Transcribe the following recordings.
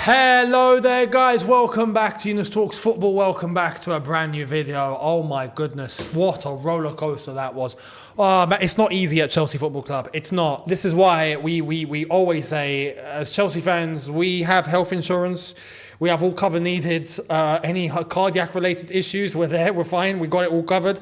Hello there, guys. Welcome back to Younes Talks Football. Welcome back to a brand new video. Oh my goodness, what a roller coaster that was. It's not easy at Chelsea Football Club. It's not. This is why we always say, as Chelsea fans, we have health insurance. We have all cover needed. Any cardiac related issues, we're there, we're fine. We got it all covered.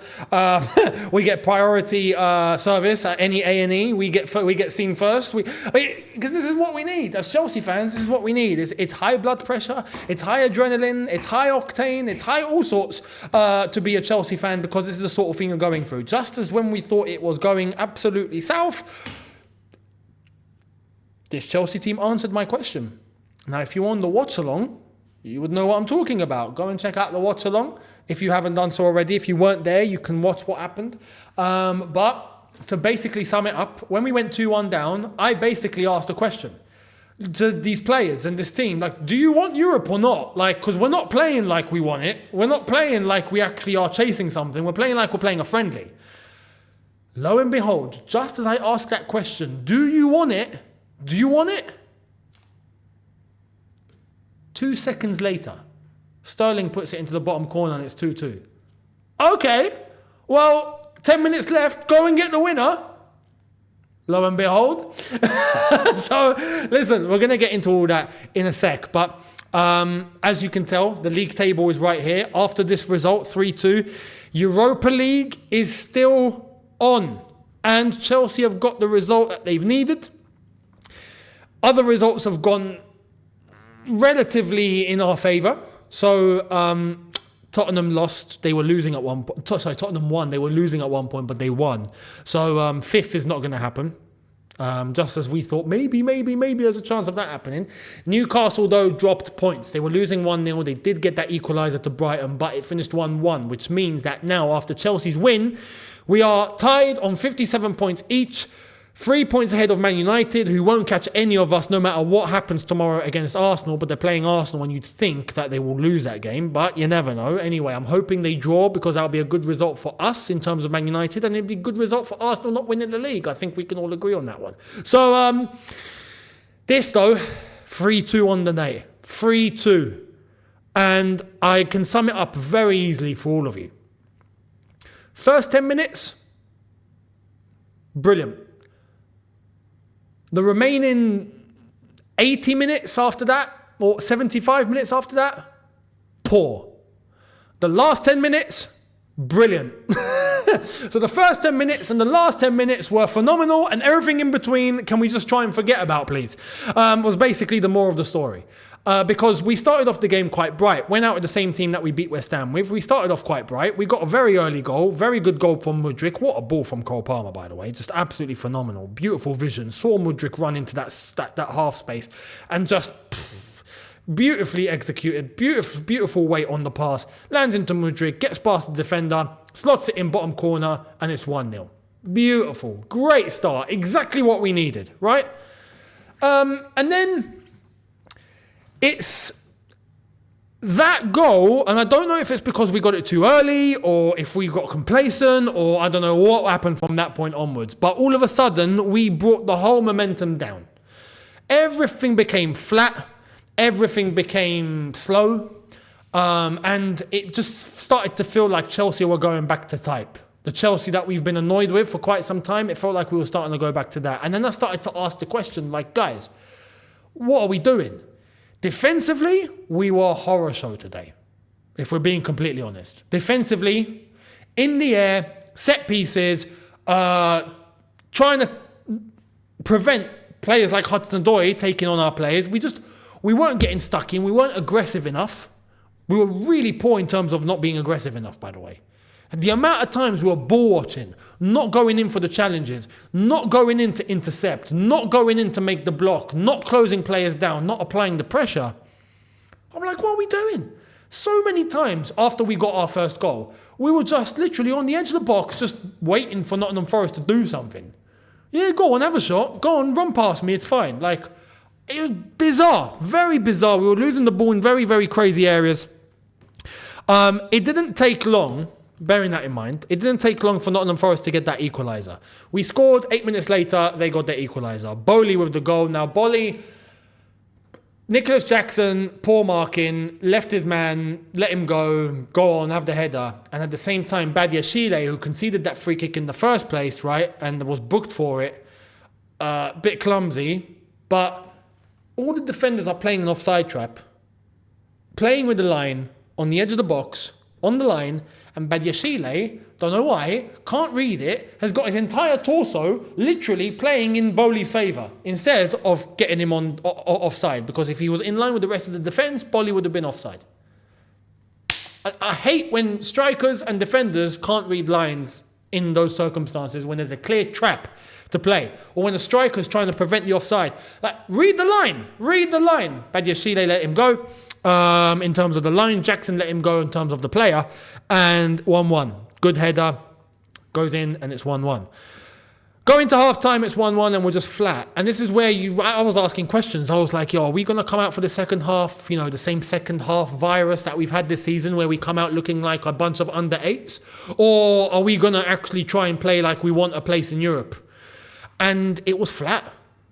We get priority service at any A&E. We get seen first. Because this is what we need as Chelsea fans. This is what we need. It's high blood pressure. It's high adrenaline. It's high octane. It's high all sorts to be a Chelsea fan, because this is the sort of thing you're going through. Just as when we thought it was going absolutely south, this Chelsea team answered my question. Now, if you're on the watch along, you would know what I'm talking about. Go and check out the watch along if you haven't done so already. If you weren't there, you can watch what happened. But to basically sum it up, when we went 2-1 down, I basically asked a question to these players and this team, like, do you want Europe or not? Like, because we're not playing like we want it. We're not playing like we actually are chasing something. We're playing like we're playing a friendly. Lo and behold, just as I asked that question, do you want it? Do you want it? 2 seconds later, Sterling puts it into the bottom corner and it's 2-2. Okay, well, 10 minutes left, go and get the winner. Lo and behold. So, listen, we're going to get into all that in a sec. But as you can tell, the league table is right here. After this result, 3-2, Europa League is still on. And Chelsea have got the result that they've needed. Other results have gone relatively in our favour. So Tottenham lost. They were losing at one point. Tottenham won. They were losing at one point, but they won. So fifth is not going to happen. Just as we thought, maybe there's a chance of that happening. Newcastle, though, dropped points. They were losing 1-0. They did get that equaliser to Brighton, but it finished 1-1, which means that now, after Chelsea's win, we are tied on 57 points each. 3 points ahead of Man United, who won't catch any of us no matter what happens tomorrow against Arsenal. But they're playing Arsenal, and you'd think that they will lose that game, but you never know. Anyway, I'm hoping they draw, because that'll be a good result for us in terms of Man United, and it'd be a good result for Arsenal not winning the league. I think we can all agree on that one. So, this though, 3-2 on the day. 3-2. And I can sum it up very easily for all of you. First 10 minutes, brilliant. The remaining 80 minutes after that, or 75 minutes after that, poor. The last 10 minutes, brilliant. So the first 10 minutes and the last 10 minutes were phenomenal, and everything in between, can we just try and forget about, please? Was basically the moral of the story. Because we started off the game quite bright. Went out with the same team that we beat West Ham with. We started off quite bright. We got a very early goal. Very good goal from Mudryk. What a ball from Cole Palmer, by the way. Just absolutely phenomenal. Beautiful vision. Saw Mudryk run into that half space and just beautifully executed. Beautiful weight on the pass. Lands into Mudryk. Gets past the defender. Slots it in bottom corner. And it's 1-0. Beautiful. Great start. Exactly what we needed, right? And then it's that goal, and I don't know if it's because we got it too early or if we got complacent, or I don't know what happened from that point onwards, but all of a sudden we brought the whole momentum down. Everything became flat, everything became slow, and it just started to feel like Chelsea were going back to type. The Chelsea that we've been annoyed with for quite some time, it felt like we were starting to go back to that. And then I started to ask the question, like, guys, what are we doing? Defensively, we were a horror show today, if we're being completely honest. Defensively, in the air, set pieces, trying to prevent players like Hudson-Odoi taking on our players. We weren't getting stuck in. We weren't aggressive enough. We were really poor in terms of not being aggressive enough, by the way. And the amount of times we were ball watching, not going in for the challenges, not going in to intercept, not going in to make the block, not closing players down, not applying the pressure. I'm like, what are we doing? So many times after we got our first goal, we were just literally on the edge of the box, just waiting for Nottingham Forest to do something. Yeah, go on, have a shot. Go on, run past me, it's fine. Like, it was bizarre, very bizarre. We were losing the ball in very, very crazy areas. It didn't take long. Bearing that in mind, it didn't take long for Nottingham Forest to get that equaliser. We scored 8 minutes later, they got their equaliser. Bowley with the goal. Now, Bowley, Nicholas Jackson, poor marking, left his man, let him go on, have the header. And at the same time, Badiashile, who conceded that free kick in the first place, right, and was booked for it, bit clumsy, but all the defenders are playing an offside trap, playing with the line on the edge of the box, on the line, and Badiashile, don't know why, can't read it, has got his entire torso literally playing in Boli's favour instead of getting him on offside, because if he was in line with the rest of the defence, Boli would have been offside. I hate when strikers and defenders can't read lines in those circumstances when there's a clear trap to play, or when a striker's trying to prevent the offside. Like, read the line. Badiashile let him go in terms of the line. Jackson let him go in terms of the player, and 1-1. Good header, goes in, and it's 1-1. Going to half-time, it's 1-1, and we're just flat. And this is where I was asking questions. I was like, are we going to come out for the second half, the same second half virus that we've had this season, where we come out looking like a bunch of under-8s? Or are we going to actually try and play like we want a place in Europe? And it was flat.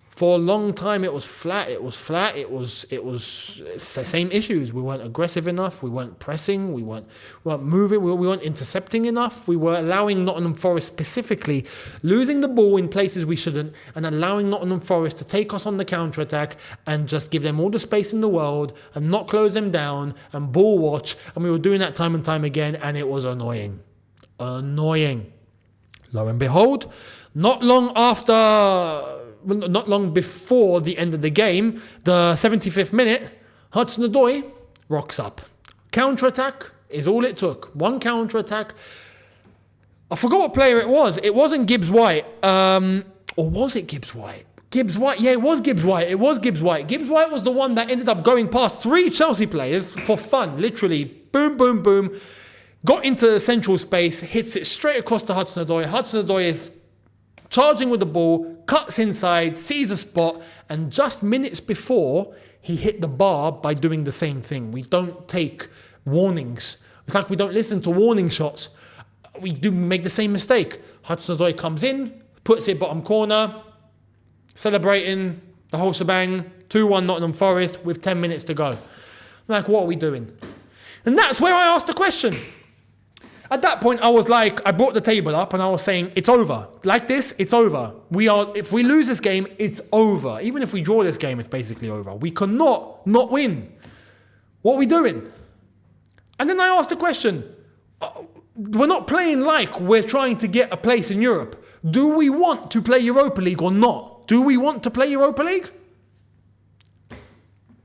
For a long time, it was flat. It was the same issues. We weren't aggressive enough. We weren't pressing. We weren't moving. We weren't intercepting enough. We were allowing Nottingham Forest specifically losing the ball in places we shouldn't, and allowing Nottingham Forest to take us on the counter-attack and just give them all the space in the world and not close them down and ball watch. And we were doing that time and time again, and it was annoying. Lo and behold, not long before the end of the game, the 75th minute, Hudson-Odoi rocks up. Counter-attack is all it took. One counter-attack. I forgot what player it was. It wasn't Gibbs-White. Or was it Gibbs-White? Gibbs-White. Yeah, it was Gibbs-White. Gibbs-White was the one that ended up going past 3 Chelsea players for fun. Literally, boom, boom, boom. Got into central space, hits it straight across to Hudson-Odoi. Hudson-Odoi is charging with the ball, cuts inside, sees a spot, and just minutes before, he hit the bar by doing the same thing. We don't take warnings. It's like we don't listen to warning shots. We do make the same mistake. Hudson-Odoi comes in, puts it bottom corner, celebrating the whole shebang, 2-1 Nottingham Forest with 10 minutes to go. I'm like, what are we doing? And that's where I asked the question. At that point, I was like, I brought the table up and I was saying, it's over. Like this, it's over. If we lose this game, it's over. Even if we draw this game, it's basically over. We cannot not win. What are we doing? And then I asked the question, we're not playing like we're trying to get a place in Europe. Do we want to play Europa League or not? Do we want to play Europa League?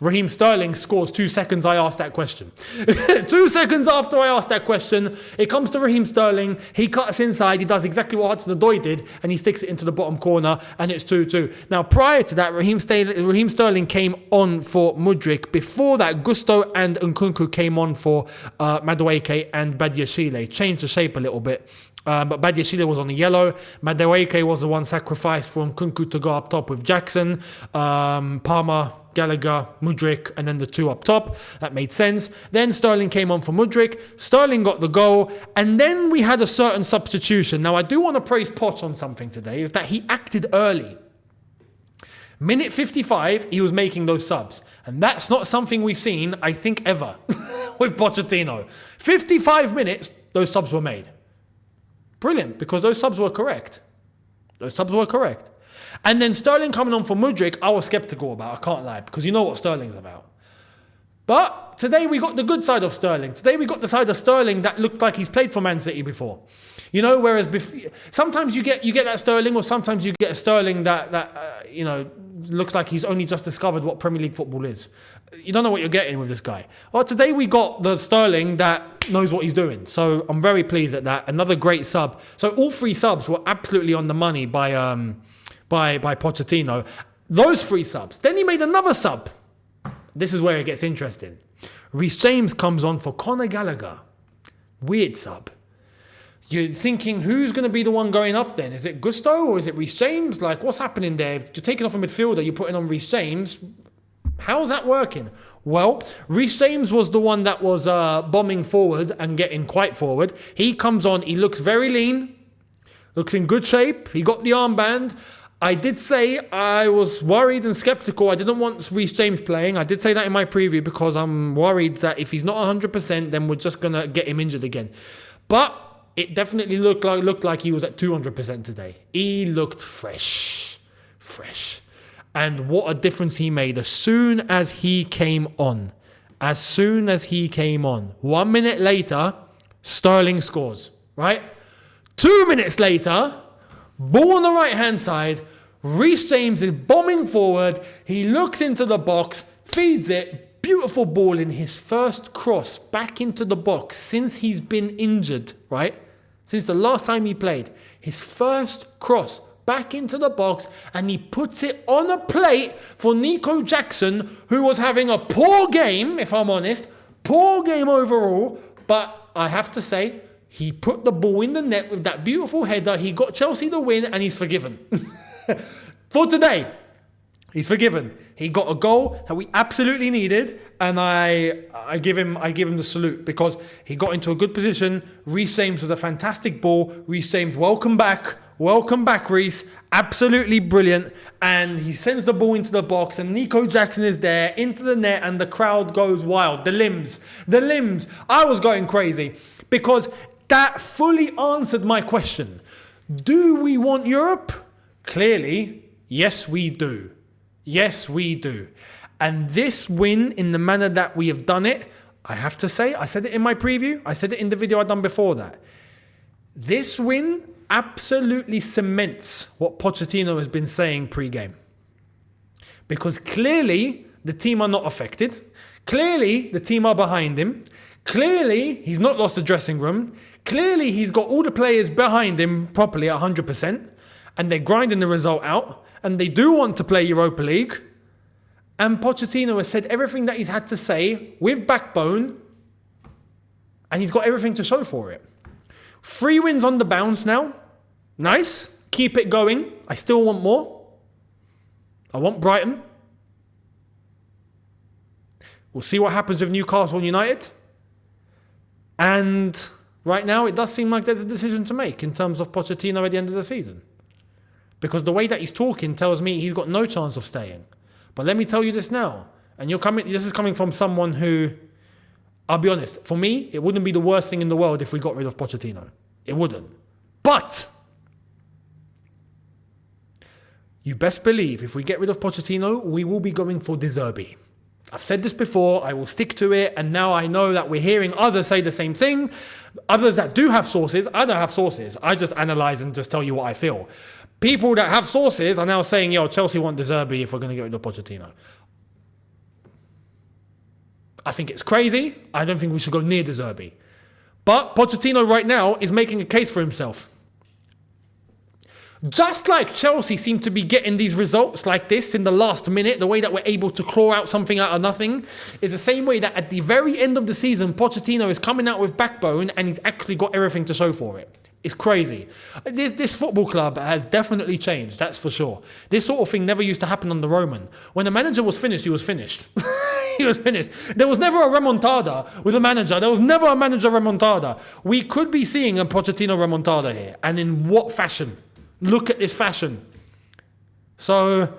Raheem Sterling scores 2 seconds I asked that question. 2 seconds after I asked that question, it comes to Raheem Sterling. He cuts inside. He does exactly what Hudson-Odoi did, and he sticks it into the bottom corner, and it's 2-2. Now, prior to that, Raheem Sterling came on for Mudryk. Before that, Gusto and Nkunku came on for Madueke and Badiashile. Changed the shape a little bit. But Badiashile was on the yellow. Madueke was the one sacrificed for Nkunku to go up top with Jackson, Palmer, Gallagher, Mudryk, and then the 2 up top. That made sense. Then Sterling came on for Mudryk. Sterling got the goal. And then we had a certain substitution. Now, I do want to praise Poch on something today, is that he acted early. Minute 55, he was making those subs. And that's not something we've seen, I think, ever with Pochettino. 55 minutes, those subs were made. Brilliant, because those subs were correct. And then Sterling coming on for Mudryk, I was sceptical about, I can't lie, because you know what Sterling's about. But today we got the good side of Sterling. Today we got the side of Sterling that looked like he's played for Man City before. Whereas sometimes you get that Sterling, or sometimes you get a Sterling that looks like he's only just discovered what Premier League football is. You don't know what you're getting with this guy. Well, today we got the Sterling that knows what he's doing. So I'm very pleased at that. Another great sub. So all 3 subs were absolutely on the money by Pochettino. Those 3 subs. Then he made another sub. This is where it gets interesting. Reece James comes on for Conor Gallagher. Weird sub. You're thinking, who's going to be the one going up then? Is it Gusto or is it Reece James? Like, what's happening there? If you're taking off a midfielder, you're putting on Reece James. How's that working? Well, Reece James was the one that was bombing forward and getting quite forward. He comes on, he looks very lean, looks in good shape. He got the armband. I did say I was worried and skeptical. I didn't want Reece James playing. I did say that in my preview because I'm worried that if he's not 100%, then we're just going to get him injured again. But it definitely looked like he was at 200% today. He looked fresh. And what a difference he made as soon as he came on. 1 minute later, Sterling scores, right? 2 minutes later, ball on the right-hand side, Reece James is bombing forward. He looks into the box, feeds it, beautiful ball in his first cross back into the box since he's been injured, right? Since the last time he played. His first cross back into the box, and he puts it on a plate for Nico Jackson, who was having a poor game, if I'm honest. Poor game overall, but I have to say, he put the ball in the net with that beautiful header. He got Chelsea the win, and he's forgiven. For today, he's forgiven. He got a goal that we absolutely needed, and I give him the salute because he got into a good position. Reece James with a fantastic ball. Reece James, welcome back. Welcome back, Reece. Absolutely brilliant. And he sends the ball into the box, and Nico Jackson is there into the net, and the crowd goes wild. The limbs. I was going crazy because that fully answered my question. Do we want Europe? Clearly, yes, we do. Yes, we do. And this win, in the manner that we have done it, I have to say, I said it in my preview, I said it in the video I'd done before that. This win absolutely cements what Pochettino has been saying pre-game. Because clearly, the team are not affected. Clearly, the team are behind him. Clearly, he's not lost the dressing room. Clearly, he's got all the players behind him properly at 100%. And they're grinding the result out. And they do want to play Europa League. And Pochettino has said everything that he's had to say with backbone. And he's got everything to show for it. 3 wins on the bounce now. Nice. Keep it going. I still want more. I want Brighton. We'll see what happens with Newcastle United. And right now, it does seem like there's a decision to make in terms of Pochettino at the end of the season. Because the way that he's talking tells me he's got no chance of staying. But let me tell you this now. And this is coming from someone who, I'll be honest, for me, it wouldn't be the worst thing in the world if we got rid of Pochettino. It wouldn't. But you best believe if we get rid of Pochettino, we will be going for De Zerbi. I've said this before, I will stick to it, and now I know that we're hearing others say the same thing. Others that do have sources, I don't have sources. I just analyse and just tell you what I feel. People that have sources are now saying, yo, Chelsea want De Zerbi if we're going to get rid of Pochettino. I think it's crazy. I don't think we should go near De Zerbi. But Pochettino right now is making a case for himself. Just like Chelsea seem to be getting these results like this in the last minute, the way that we're able to claw out something out of nothing is the same way that at the very end of the season, Pochettino is coming out with backbone and he's actually got everything to show for it. It's crazy. This football club has definitely changed, that's for sure. This sort of thing never used to happen under Roman. When the manager was finished, he was finished. He was finished. There was never a remontada with a manager. There was never a manager remontada. We could be seeing a Pochettino remontada here. And in what fashion? Look at this fashion. So,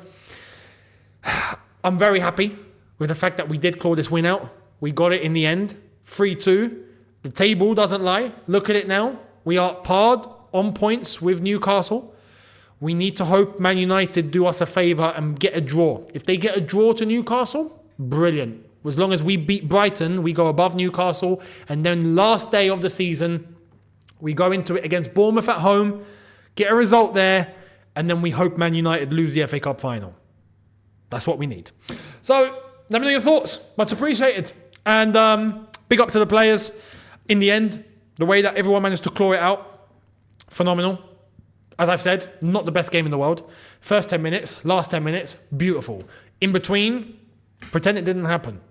I'm very happy with the fact that we did claw this win out. We got it in the end. 3-2. The table doesn't lie. Look at it now. We are parred on points with Newcastle. We need to hope Man United do us a favour and get a draw. If they get a draw to Newcastle, brilliant. As long as we beat Brighton, we go above Newcastle. And then last day of the season, we go into it against Bournemouth at home, get a result there, and then we hope Man United lose the FA Cup final. That's what we need. So, let me know your thoughts. Much appreciated. And big up to the players. In the end, the way that everyone managed to claw it out, phenomenal. As I've said, not the best game in the world. First 10 minutes, last 10 minutes, beautiful. In between, pretend it didn't happen.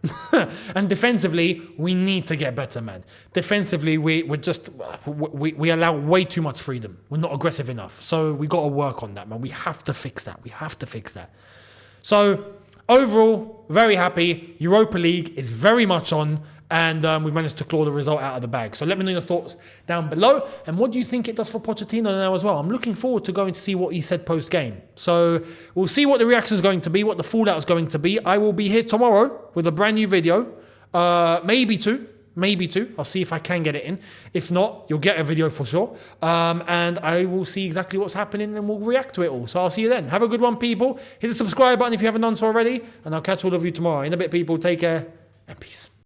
And defensively, we need to get better, man. Defensively, we allow way too much freedom. We're not aggressive enough. So we got to work on that, man. We have to fix that. So overall, very happy. Europa League is very much on, and we've managed to claw the result out of the bag. So let me know your thoughts down below. And what do you think it does for Pochettino now as well? I'm looking forward to going to see what he said post-game. So we'll see what the reaction is going to be, what the fallout is going to be. I will be here tomorrow with a brand new video, maybe two. I'll see if I can get it in. If not, you'll get a video for sure. And I will see exactly what's happening and we'll react to it all. So I'll see you then. Have a good one, people. Hit the subscribe button if you haven't done so already. And I'll catch all of you tomorrow. In a bit, people. Take care and peace.